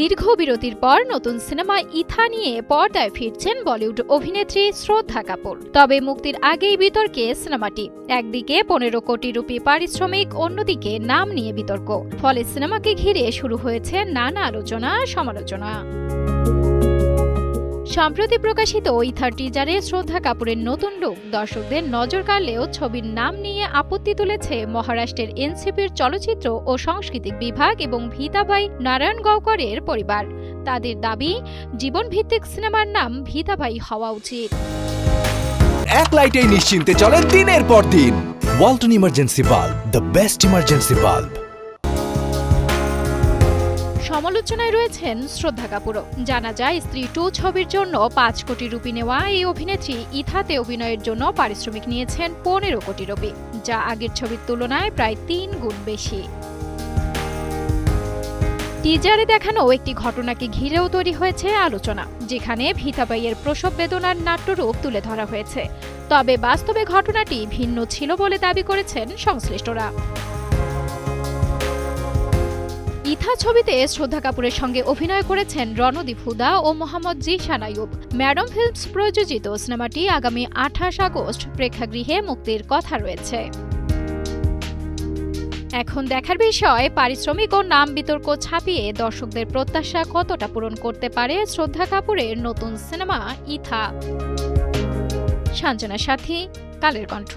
দীর্ঘ বিরতির পর নতুন সিনেমা ইথা নিয়ে পর্দায় ফিরছেন বলিউড অভিনেত্রী শ্রদ্ধা কাপুর। তবে মুক্তির আগেই বিতর্কে সিনেমাটি। একদিকে 15 কোটি রুপি পারিশ্রমিক, অন্যদিকে নাম নিয়ে বিতর্ক। ফলে সিনেমাকে ঘিরে শুরু হয়েছে নানা আলোচনা সমালোচনা। সম্প্রতি প্রকাশিত ইথার টিজারে শ্রদ্ধা কাপুরের নতুন লুক দর্শকদের নজর কাড়লেও ছবির নাম নিয়ে আপত্তি তুলেছে মহারাষ্ট্রের এনসিপির চলচ্চিত্র ও সাংস্কৃতিক বিভাগ এবং ভিতাবাই নারায়ণ গাওকরের পরিবার। তাদের দাবি, জীবনভিত্তিক সিনেমার নাম ভিতাবাই হওয়া উচিত। এক লাইটেই নিশ্চিন্তে চলে দিনের পর দিন। Walton emergency bulb, the best emergency bulb. সমালোচনায় রয়েছেন শ্রদ্ধা কাপুরও। জানা যায়, স্ত্রী 2 ছবির জন্য 5 কোটি রুপি নেওয়া এই অভিনেত্রী ইথাতে অভিনয়ের জন্য পারিশ্রমিক নিয়েছেন 15 কোটি রুপি, যা আগের ছবির তুলনায় প্রায় 3 গুণ বেশি। টিজারে দেখানো একটি ঘটনাকে ঘিরেও তৈরি হয়েছে আলোচনা, যেখানে ভিতাবাইয়ের প্রসব বেদনার নাট্যরূপ তুলে ধরা হয়েছে। তবে বাস্তবে ঘটনাটি ভিন্ন ছিল বলে দাবি করেছেন সংশ্লিষ্টরা। ইথা ছবিতে শ্রদ্ধা কাপুরের সঙ্গে অভিনয় করেছেন রণদীপ হুদা ও মোহাম্মদ জিশান আইয়ুব। ম্যাডাম ফিল্মস প্রযোজিত সিনেমাটি আগামী 28 আগস্ট প্রেক্ষাগৃহে মুক্তির কথা রয়েছে। এখন দেখার বিষয়, পারিশ্রমিক ও নাম বিতর্ক ছাপিয়ে দর্শকদের প্রত্যাশা কতটা পূরণ করতে পারে শ্রদ্ধা কাপুরের নতুন সিনেমা ইথা। সঞ্জনা সাথী, কালের কণ্ঠ।